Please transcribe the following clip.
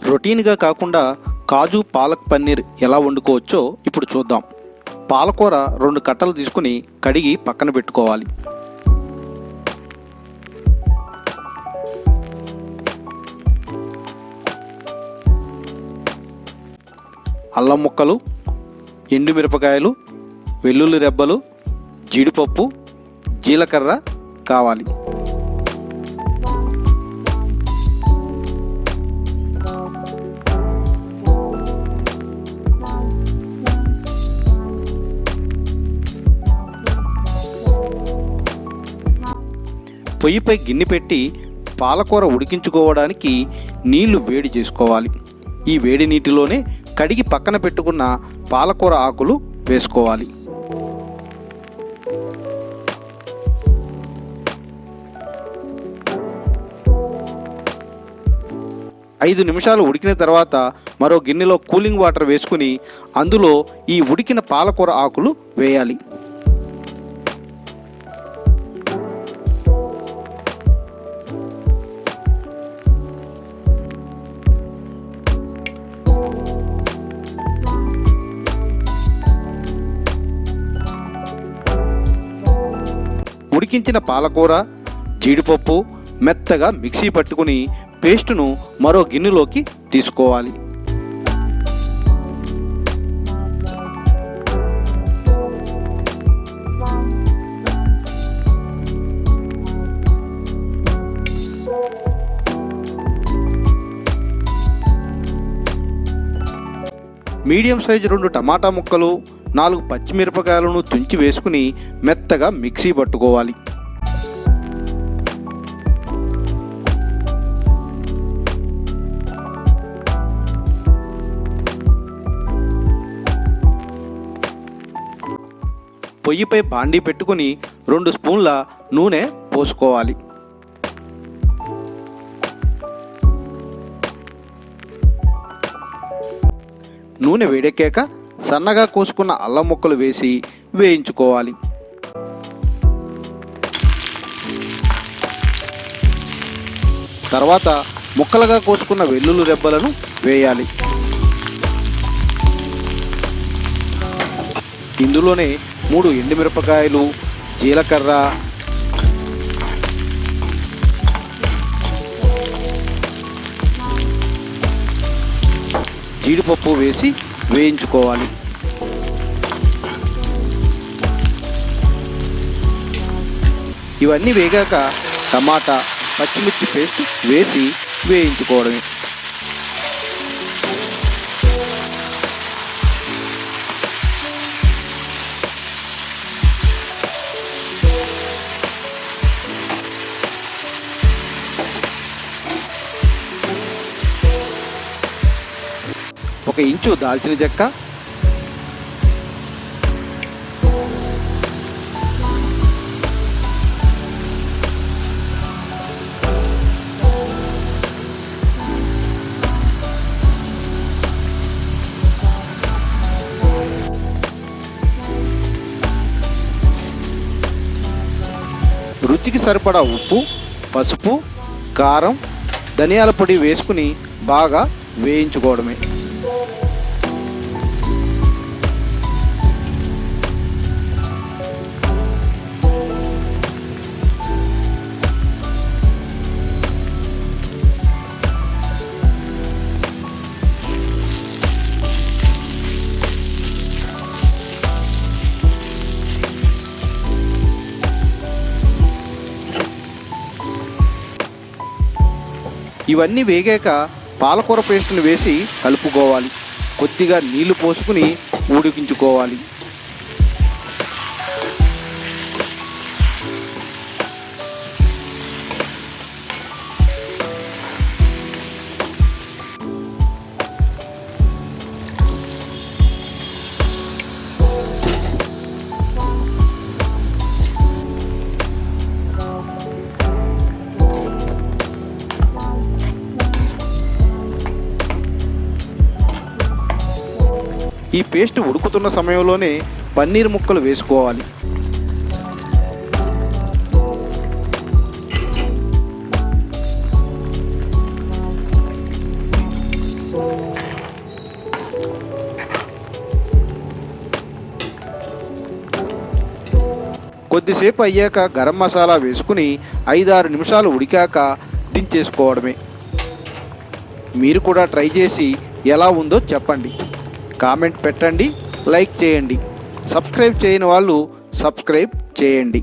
రొటీన్గా కాకుండా కాజు పాలక్ పన్నీర్ ఎలా వండుకోవచ్చో ఇప్పుడు చూద్దాం. పాలకూర 2 కట్టలు తీసుకుని కడిగి పక్కన పెట్టుకోవాలి. అల్లం ముక్కలు, ఎండుమిరపకాయలు, వెల్లుల్లి రెబ్బలు, జీడిపప్పు, జీలకర్ర కావాలి. పొయ్యిపై గిన్నె పెట్టి పాలకూర ఉడికించుకోవడానికి నీళ్లు వేడి చేసుకోవాలి. ఈ వేడి నీటిలోనే కడిగి పక్కన పెట్టుకున్న పాలకూర ఆకులు వేసుకోవాలి. ఐదు నిమిషాలు ఉడికిన తర్వాత మరో గిన్నెలో కూలింగ్ వాటర్ వేసుకుని అందులో ఈ ఉడికిన పాలకూర ఆకులు వేయాలి. ఉడికించిన పాలకూర, జీడిపప్పు మెత్తగా మిక్సీ పట్టుకుని పేస్టును మరో గిన్నెలోకి తీసుకోవాలి. మీడియం సైజు 2 టమాటా ముక్కలు, 4 పచ్చిమిరపకాయలను తుంచి వేసుకుని మెత్తగా మిక్సీ పట్టుకోవాలి. పొయ్యిపై బాండీ పెట్టుకుని 2 స్పూన్ల నూనె పోసుకోవాలి. నూనె వేడెక్కాక సన్నగా కోసుకున్న అల్లం ముక్కలు వేసి వేయించుకోవాలి. తర్వాత ముక్కలుగా కోసుకున్న వెల్లుల్లి రెబ్బలను వేయాలి. ఇందులోనే 3 ఎండుమిరపకాయలు, జీలకర్ర, జీడిపప్పు వేసి వేయించుకోవాలి. ఇవన్నీ వేగాక టమాటా, పచ్చిమిర్చి పేస్ట్ వేసి వేయించుకోవడమే. ఒక ఇంచు దాల్చిన చెక్క, రుచికి సరిపడా ఉప్పు, పసుపు, కారం, ధనియాల పొడి వేసుకుని బాగా వేయించుకోవడమే. ఇవన్నీ వేగాక పాలకూర పేస్ట్ని వేసి కలుపుకోవాలి. కొద్దిగా నీళ్లు పోసుకుని ఉడికించుకోవాలి. ఈ పేస్ట్ ఉడుకుతున్న సమయంలోనే పన్నీర్ ముక్కలు వేసుకోవాలి. కొద్దిసేపు అయ్యాక గరం మసాలా వేసుకుని 5-6 నిమిషాలు ఉడికాక దించేసుకోవడమే. మీరు కూడా ట్రై చేసి ఎలా ఉందో చెప్పండి. కామెంట్ పెట్టండి, లైక్ చేయండి. సబ్స్క్రైబ్ చేయని వాళ్ళు సబ్స్క్రైబ్ చేయండి.